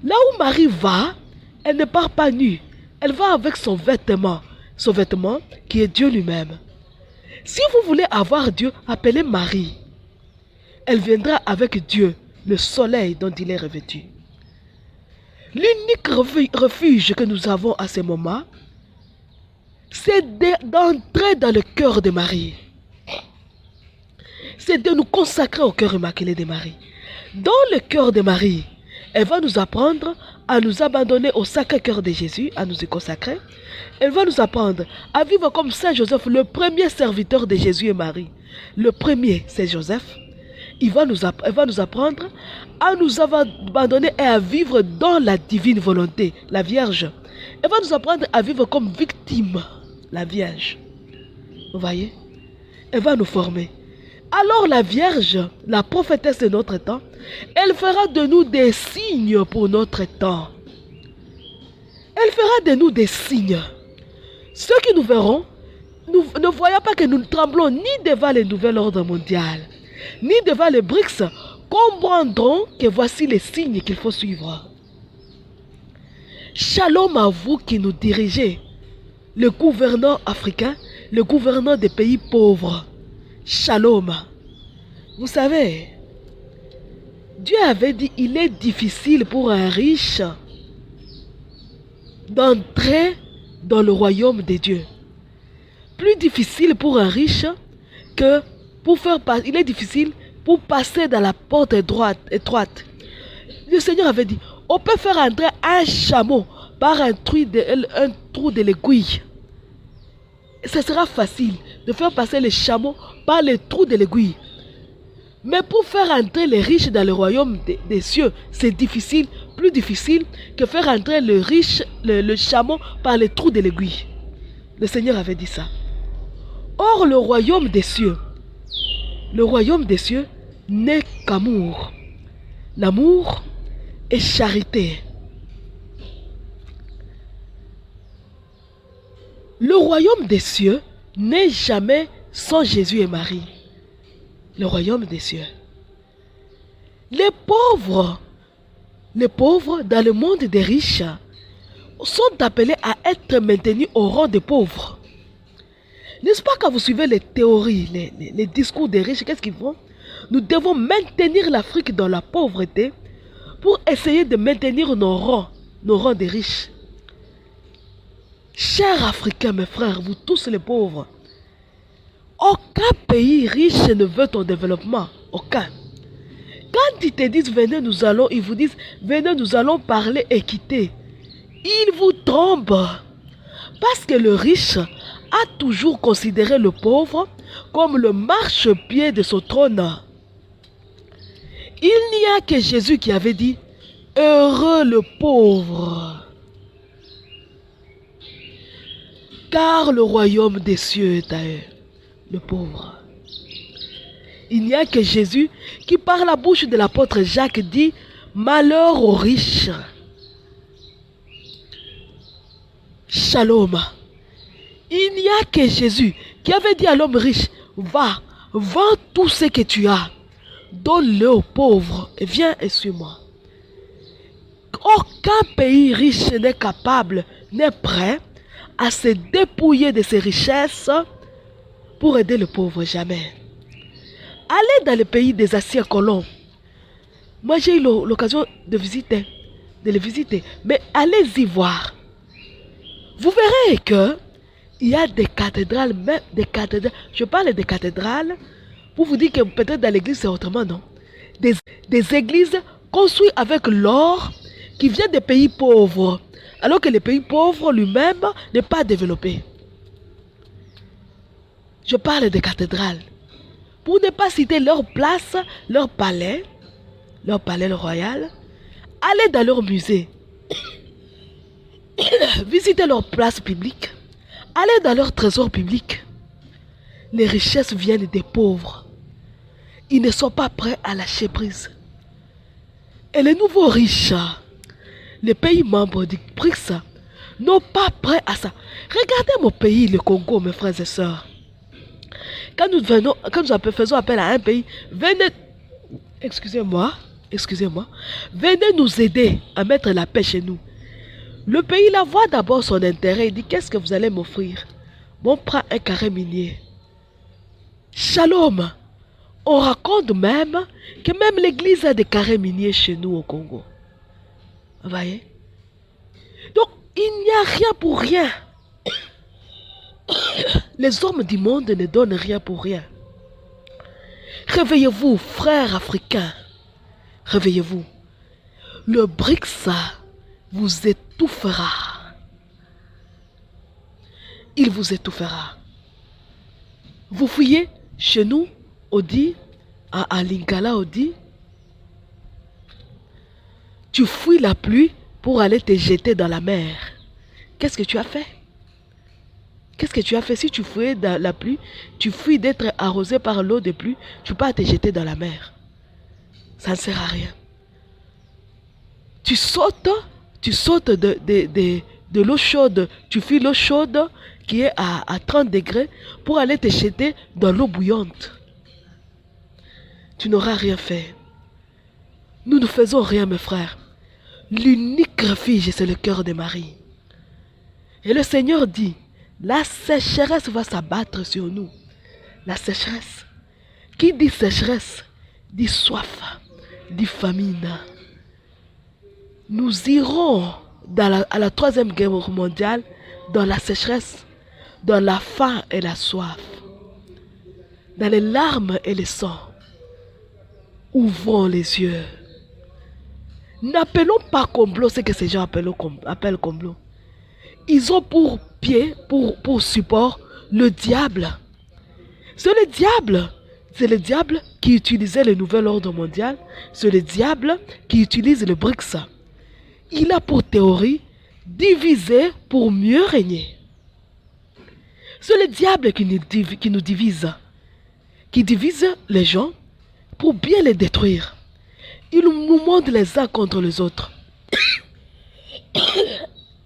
Là où Marie va, elle ne part pas nue. Elle va avec son vêtement qui est Dieu lui-même. Si vous voulez avoir Dieu, appelez Marie. Elle viendra avec Dieu, le soleil dont il est revêtu. L'unique refuge que nous avons à ce moment, c'est d'entrer dans le cœur de Marie. C'est de nous consacrer au cœur immaculé de Marie. Dans le cœur de Marie, elle va nous apprendre à nous abandonner au Sacré-Cœur de Jésus, à nous y consacrer. Elle va nous apprendre à vivre comme Saint Joseph, le premier serviteur de Jésus et Marie. Le premier, c'est Joseph. Elle va nous apprendre à nous abandonner et à vivre dans la divine volonté, la Vierge. Elle va nous apprendre à vivre comme victime, la Vierge. Vous voyez? Elle va nous former. Alors la Vierge, la prophétesse de notre temps, elle fera de nous des signes pour notre temps. Elle fera de nous des signes. Ceux qui nous verront, nous ne voyons pas que nous ne tremblons ni devant le nouvel ordre mondial, ni devant les BRICS, comprendront que voici les signes qu'il faut suivre. Shalom à vous qui nous dirigez, le gouverneur africain, le gouverneur des pays pauvres. Shalom. Vous savez, Dieu avait dit, il est difficile pour un riche d'entrer dans le royaume de Dieu. Plus difficile pour un riche que pour faire passer, il est difficile pour passer dans la porte étroite. Le Seigneur avait dit, on peut faire entrer un chameau par un trou de l'aiguille. Ce sera facile de faire passer les chameaux par les trous de l'aiguille. Mais pour faire entrer les riches dans le royaume des cieux, c'est difficile, plus difficile que faire entrer le chameau par les trous de l'aiguille. Le Seigneur avait dit ça. Or, le royaume des cieux n'est qu'amour. L'amour est charité. Le royaume des cieux n'est jamais sans Jésus et Marie. Le royaume des cieux. Les pauvres dans le monde des riches sont appelés à être maintenus au rang des pauvres. N'est-ce pas quand vous suivez les théories, les discours des riches, qu'est-ce qu'ils font? Nous devons maintenir l'Afrique dans la pauvreté pour essayer de maintenir nos rangs des riches. Chers Africains, mes frères, vous tous les pauvres, aucun pays riche ne veut ton développement. Aucun. Quand ils te disent ils vous disent venez, nous allons parler équité. Ils vous trompent. Parce que le riche a toujours considéré le pauvre comme le marchepied de son trône. Il n'y a que Jésus qui avait dit heureux le pauvre, car le royaume des cieux est à eux. Le pauvre. Il n'y a que Jésus qui, par la bouche de l'apôtre Jacques, dit malheur aux riches. Shalom. Il n'y a que Jésus qui avait dit à l'homme riche, va, vends tout ce que tu as, donne-le aux pauvres et viens et suis-moi. Aucun pays riche n'est capable, n'est prêt à se dépouiller de ses richesses pour aider le pauvre, jamais. Allez dans le pays des anciens colons. Moi, j'ai eu l'occasion de les visiter. Mais allez-y voir. Vous verrez que il y a des cathédrales, même des cathédrales. Je parle des cathédrales pour vous dire que peut-être dans l'église c'est autrement, non? Des églises construites avec l'or qui vient des pays pauvres, alors que les pays pauvres lui-même n'est pas développé. Je parle des cathédrales. Pour ne pas citer leur place, leur palais royal, allez dans leur musée, visitez leur place publique, allez dans leur trésor public. Les richesses viennent des pauvres. Ils ne sont pas prêts à lâcher prise. Et les nouveaux riches, les pays membres du BRICS, n'ont pas prêt à ça. Regardez mon pays, le Congo, mes frères et sœurs. Quand nous faisons appel à un pays, venez, excusez-moi, venez nous aider à mettre la paix chez nous. Le pays là voit d'abord son intérêt, il dit qu'est-ce que vous allez m'offrir? Bon, prends un carré minier. Shalom. On raconte même que même l'église a des carrés miniers chez nous au Congo. Vous voyez? Donc, il n'y a rien pour rien. Les hommes du monde ne donnent rien pour rien. Réveillez-vous, frères africains. Réveillez-vous. Le BRICS vous étouffera. Il vous étouffera. Vous fouillez chez nous, Odi, à Lingala, Odi. Tu fouilles la pluie pour aller te jeter dans la mer. Qu'est-ce que tu as fait? Qu'est-ce que tu as fait? Si tu fouilles dans la pluie, tu fuis d'être arrosé par l'eau de pluie, tu peux te jeter dans la mer. Ça ne sert à rien. Tu sautes de l'eau chaude, tu fuis l'eau chaude qui est à 30 degrés pour aller te jeter dans l'eau bouillante. Tu n'auras rien fait. Nous ne faisons rien, mes frères. L'unique refuge, c'est le cœur de Marie. Et le Seigneur dit, la sécheresse va s'abattre sur nous. La sécheresse. Qui dit sécheresse, dit soif, dit famine. Nous irons à la troisième guerre mondiale dans la sécheresse, dans la faim et la soif, dans les larmes et le sang. Ouvrons les yeux. N'appelons pas complot ce que ces gens appellent complot. Ils ont pour pied, pour support, le diable. C'est le diable qui utilisait le nouvel ordre mondial. C'est le diable qui utilise le BRICS. Il a pour théorie diviser pour mieux régner. C'est le diable qui nous divise, qui divise les gens pour bien les détruire. Il nous montre les uns contre les autres.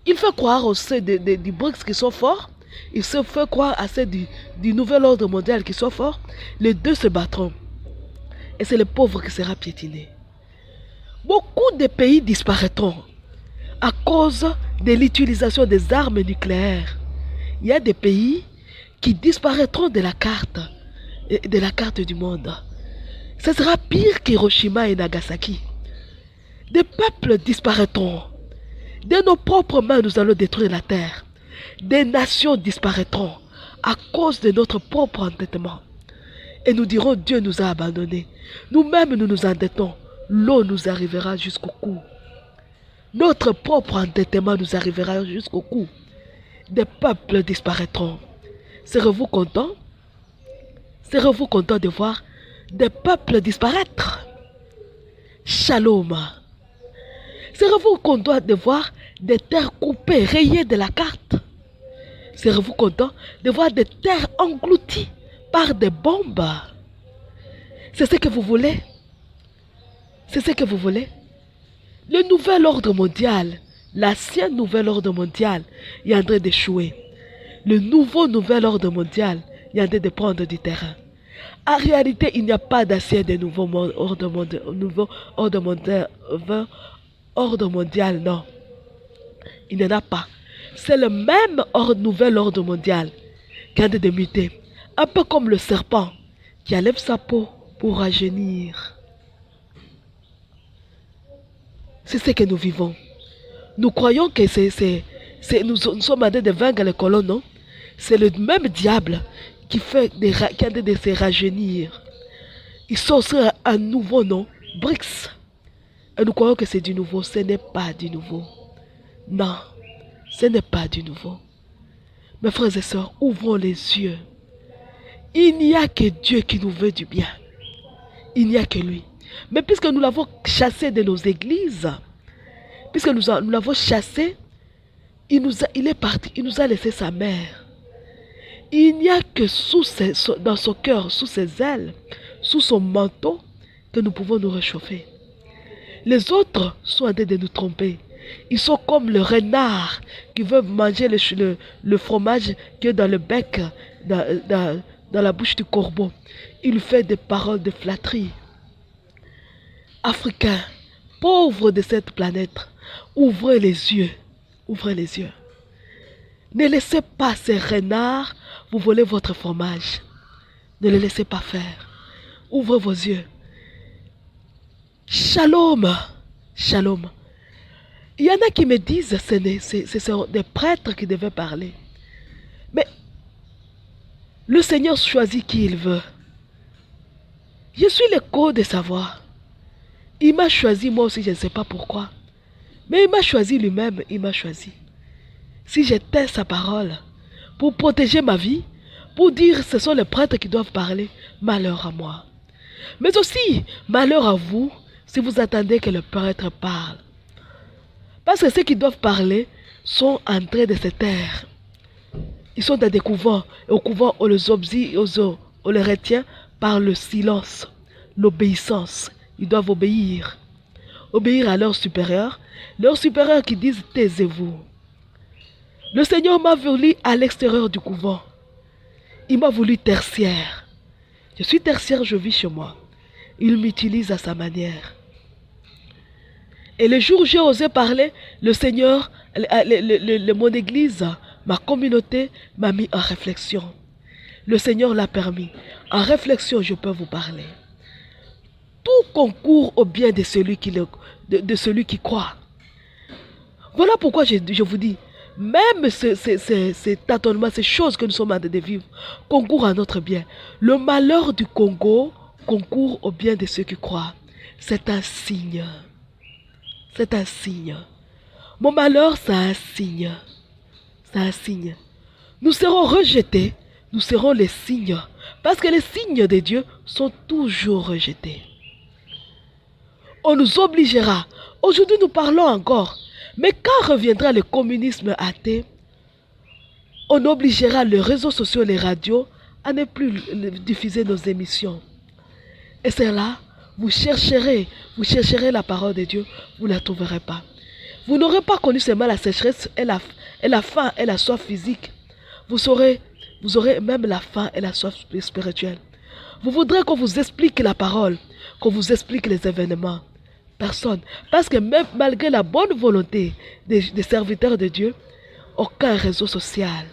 Il fait croire aux ceux du BRICS qui sont forts. Il se fait croire à ceux du nouvel ordre mondial qui sont forts. Les deux se battront. Et c'est le pauvre qui sera piétiné. Beaucoup de pays disparaîtront à cause de l'utilisation des armes nucléaires. Il y a des pays qui disparaîtront de la carte du monde. Ce sera pire qu'Hiroshima et Nagasaki. Des peuples disparaîtront. De nos propres mains, nous allons détruire la terre. Des nations disparaîtront à cause de notre propre endettement. Et nous dirons, Dieu nous a abandonnés. Nous-mêmes, nous nous endettons. L'eau nous arrivera jusqu'au cou. Notre propre endettement nous arrivera jusqu'au cou. Des peuples disparaîtront. Serez-vous content? Serez-vous content de voir des peuples disparaître? Shalom. Serez-vous content de voir des terres coupées, rayées de la carte? Serez-vous content de voir des terres englouties par des bombes? C'est ce que vous voulez? C'est ce que vous voulez? Le nouvel ordre mondial, l'ancien nouvel ordre mondial est en train d'échouer. Le nouvel ordre mondial est en train de prendre du terrain. En réalité, il n'y a pas d'ancien de nouveau ordre mondial, non. Il n'y en a pas. C'est le même nouvel ordre mondial qui est en train de muter. Un peu comme le serpent qui enlève sa peau pour rajeunir. C'est ce que nous vivons. Nous croyons que nous sommes en train de vaincre les colons, non? C'est le même diable qui est en train de se rajeunir. Ils sont sur un nouveau nom, BRICS. Et nous croyons que c'est du nouveau. Ce n'est pas du nouveau. Non, ce n'est pas du nouveau. Mes frères et sœurs, ouvrons les yeux. Il n'y a que Dieu qui nous veut du bien. Il n'y a que lui. Mais puisque nous l'avons chassé de nos églises, puisque nous l'avons chassé, il est parti, il nous a laissé sa mère. Il n'y a que dans son cœur, sous ses ailes, sous son manteau, que nous pouvons nous réchauffer. Les autres sont en train de nous tromper. Ils sont comme le renard qui veut manger le fromage qui est dans le bec, dans la bouche du corbeau. Il fait des paroles de flatterie. Africains, pauvres de cette planète, ouvrez les yeux. Ouvrez les yeux. Ne laissez pas ces renards vous voler votre fromage. Ne les laissez pas faire. Ouvrez vos yeux. Shalom. Shalom. Il y en a qui me disent que ce sont des prêtres qui devaient parler. Mais le Seigneur choisit qui il veut. Je suis l'écho de sa voix. Il m'a choisi, moi aussi, je ne sais pas pourquoi. Mais il m'a choisi lui-même, il m'a choisi. Si j'étais sa parole, pour protéger ma vie, pour dire ce sont les prêtres qui doivent parler, malheur à moi. Mais aussi, malheur à vous, si vous attendez que le prêtre parle. Parce que ceux qui doivent parler sont en train de se taire. Ils sont dans des couvents. Et au couvent, on les retient par le silence, l'obéissance. Ils doivent obéir. Obéir à leurs supérieurs. Leurs supérieurs qui disent taisez-vous. Le Seigneur m'a voulu à l'extérieur du couvent. Il m'a voulu tertiaire. Je suis tertiaire, je vis chez moi. Il m'utilise à sa manière. Et le jour où j'ai osé parler, le Seigneur, mon église, ma communauté m'a mis en réflexion. Le Seigneur l'a permis. En réflexion, je peux vous parler. Tout concourt au bien de celui qui croit. Voilà pourquoi je vous dis, même ces tâtonnements, ces choses que nous sommes en train de vivre, concourent à notre bien. Le malheur du Congo concourt au bien de ceux qui croient. C'est un signe. C'est un signe. Mon malheur, c'est un signe. C'est un signe. Nous serons rejetés. Nous serons les signes. Parce que les signes de Dieu sont toujours rejetés. On nous obligera. Aujourd'hui, nous parlons encore. Mais quand reviendra le communisme athée, On obligera les réseaux sociaux et les radios à ne plus diffuser nos émissions. Et c'est là, vous chercherez la parole de Dieu, vous ne la trouverez pas. Vous n'aurez pas connu seulement la sécheresse et la faim et la soif physique. Vous aurez même la faim et la soif spirituelle. Vous voudrez qu'on vous explique la parole, qu'on vous explique les événements. Personne. Parce que même malgré la bonne volonté des serviteurs de Dieu, aucun réseau social,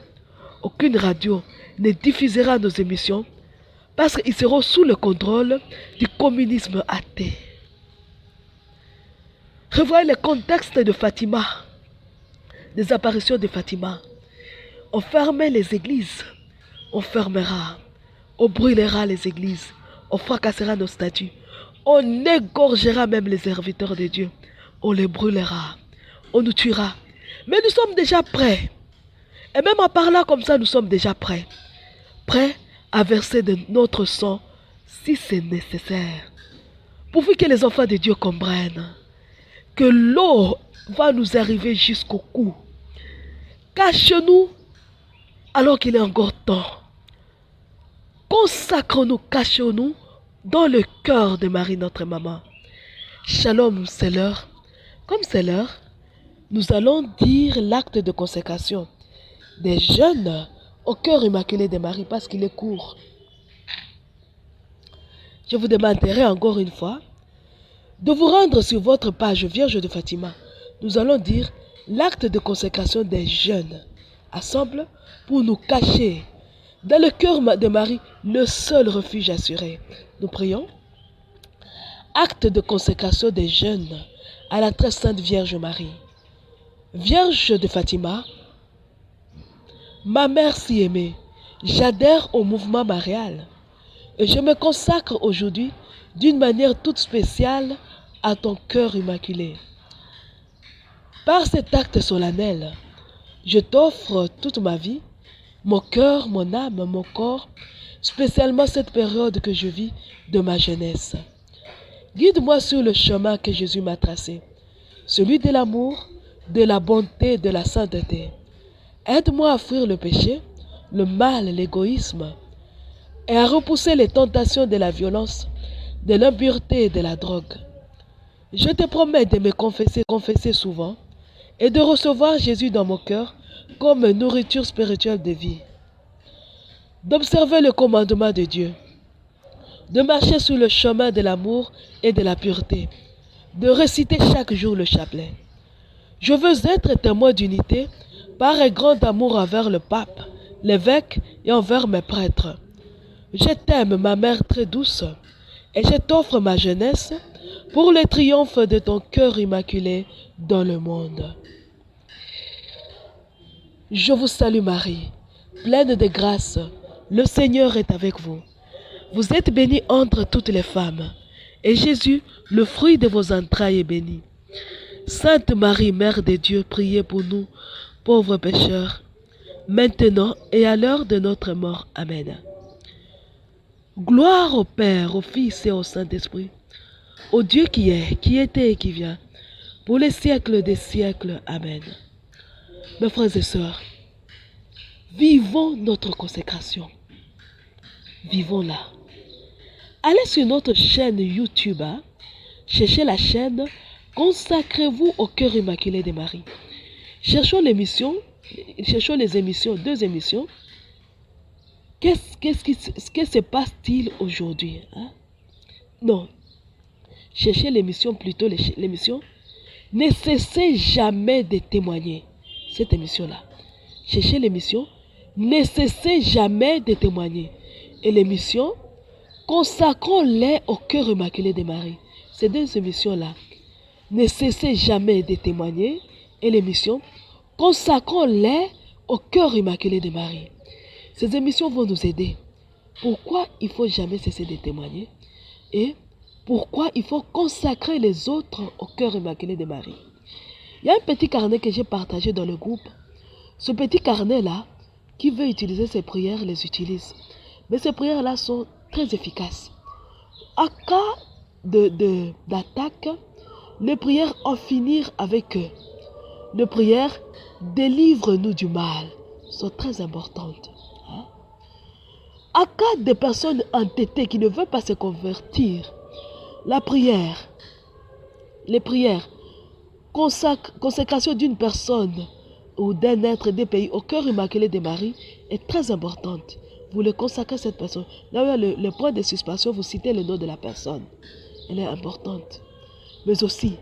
aucune radio ne diffusera nos émissions parce qu'ils seront sous le contrôle du communisme athée. Revoyez le contexte de Fatima, des apparitions de Fatima. On fermait les églises, on fermera, on brûlera les églises, on fracassera nos statues, on égorgera même les serviteurs de Dieu, on les brûlera, on nous tuera. Mais nous sommes déjà prêts. Et même en parlant comme ça, nous sommes déjà prêts. Prêts à verser de notre sang si c'est nécessaire. Pourvu que les enfants de Dieu comprennent que l'eau va nous arriver jusqu'au cou. Cache-nous alors qu'il est encore temps. Consacrons-nous, cachons-nous dans le cœur de Marie, notre maman. Shalom, c'est l'heure. Comme c'est l'heure, nous allons dire l'acte de consécration des jeunes au cœur immaculé de Marie parce qu'il est court. Je vous demanderai encore une fois de vous rendre sur votre page Vierge de Fatima. Nous allons dire l'acte de consécration des jeunes ensemble pour nous cacher dans le cœur de Marie, le seul refuge assuré. Nous prions. Acte de consécration des jeunes à la très sainte Vierge Marie. Vierge de Fatima, ma mère si aimée, j'adhère au mouvement marial et je me consacre aujourd'hui d'une manière toute spéciale à ton cœur immaculé. Par cet acte solennel, je t'offre toute ma vie, mon cœur, mon âme, mon corps, spécialement cette période que je vis de ma jeunesse. Guide-moi sur le chemin que Jésus m'a tracé, celui de l'amour, de la bonté, de la sainteté. Aide-moi à fuir le péché, le mal, l'égoïsme, et à repousser les tentations de la violence, de l'impureté et de la drogue. Je te promets de me confesser souvent, et de recevoir Jésus dans mon cœur comme nourriture spirituelle de vie. D'observer le commandement de Dieu, de marcher sur le chemin de l'amour et de la pureté, de réciter chaque jour le chapelet. Je veux être témoin d'unité par un grand amour envers le pape, l'évêque et envers mes prêtres. Je t'aime, ma mère très douce, et je t'offre ma jeunesse pour le triomphe de ton cœur immaculé dans le monde. Je vous salue Marie, pleine de grâce, le Seigneur est avec vous. Vous êtes bénie entre toutes les femmes, et Jésus, le fruit de vos entrailles, est béni. Sainte Marie, Mère de Dieu, priez pour nous, pauvres pécheurs, maintenant et à l'heure de notre mort. Amen. Gloire au Père, au Fils et au Saint-Esprit, au Dieu qui est, qui était et qui vient, pour les siècles des siècles. Amen. Mes frères et sœurs, vivons notre consécration. Vivons-la. Allez sur notre chaîne YouTube, cherchez la chaîne Consacrez-vous au cœur immaculé de Marie. Cherchons les émissions, deux émissions. Que se passe-t-il aujourd'hui? Non. Cherchez l'émission, plutôt l'émission. Ne cessez jamais de témoigner. Cette émission-là. Cherchez l'émission. Ne cessez jamais de témoigner. Et l'émission, consacrons-les au cœur immaculé de Marie. Ces deux émissions-là. Ne cessez jamais de témoigner. Et l'émission, consacrons-les au cœur immaculé de Marie. Ces émissions vont nous aider. Pourquoi il ne faut jamais cesser de témoigner? Et pourquoi il faut consacrer les autres au cœur immaculé de Marie? Il y a un petit carnet que j'ai partagé dans le groupe. Ce petit carnet-là, qui veut utiliser ces prières, les utilise. Mais ces prières-là sont très efficaces. En cas d'attaque, les prières en finir avec eux. Les prières, délivre-nous du mal. sont très importantes. Hein? En cas de personnes entêtées qui ne veulent pas se convertir, la prière, les prières, consécration d'une personne ou d'un être des pays au cœur immaculé de Marie est très importante. Vous le consacrez à cette personne. Là où il y a le point de suspension, vous citez le nom de la personne. Elle est importante. Mais aussi,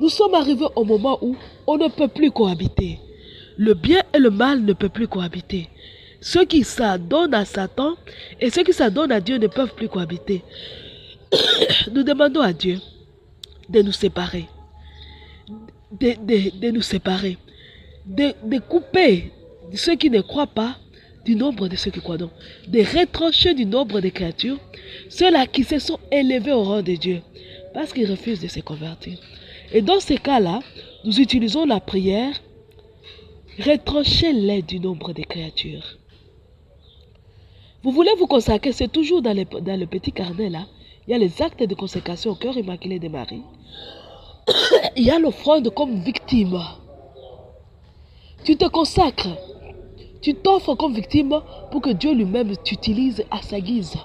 nous sommes arrivés au moment où on ne peut plus cohabiter. Le bien et le mal ne peuvent plus cohabiter. Ceux qui s'adonnent à Satan et ceux qui s'adonnent à Dieu ne peuvent plus cohabiter. Nous demandons à Dieu de nous séparer. De nous séparer. De couper ceux qui ne croient pas du nombre de ceux qui croient. Donc, de retrancher du nombre de créatures ceux-là qui se sont élevés au rang de Dieu parce qu'ils refusent de se convertir. Et dans ces cas-là, nous utilisons la prière, retrancher-les du nombre de créatures. Vous voulez vous consacrer, c'est toujours dans le petit carnet là, il y a les actes de consécration au cœur immaculé de Marie. Il y a l'offrande comme victime. Tu te consacres, tu t'offres comme victime pour que Dieu lui-même t'utilise à sa guise.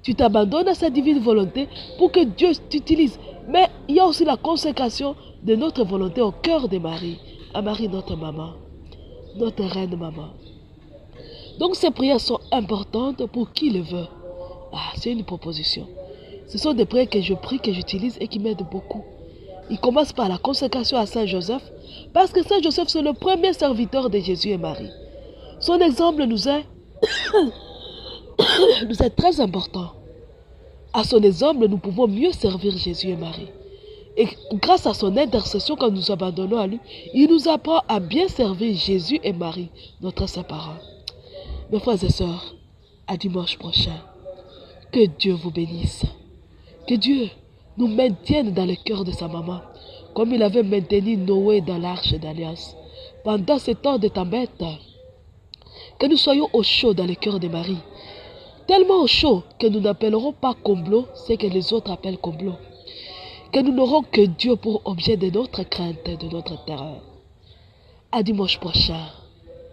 Tu t'abandonnes à sa divine volonté pour que Dieu t'utilise. Mais il y a aussi la consécration de notre volonté au cœur de Marie. À Marie, notre maman, notre reine maman. Donc ces prières sont importantes pour qui le veut. Ah, c'est une proposition. Ce sont des prières que je prie, que j'utilise et qui m'aident beaucoup. Il commence par la consécration à Saint Joseph, parce que Saint Joseph c'est le premier serviteur de Jésus et Marie. Son exemple nous est très important. À son exemple, nous pouvons mieux servir Jésus et Marie. Et grâce à son intercession, quand nous abandonnons à lui, il nous apprend à bien servir Jésus et Marie, notre saint parent. Mes frères et sœurs, à dimanche prochain. Que Dieu vous bénisse. Que Dieu nous maintienne dans le cœur de sa maman, comme il avait maintenu Noé dans l'arche d'alliance. Pendant ce temps de tempête, que nous soyons au chaud dans le cœur de Marie. Tellement au chaud que nous n'appellerons pas complot ce que les autres appellent complot. Que nous n'aurons que Dieu pour objet de notre crainte et de notre terreur. À dimanche prochain.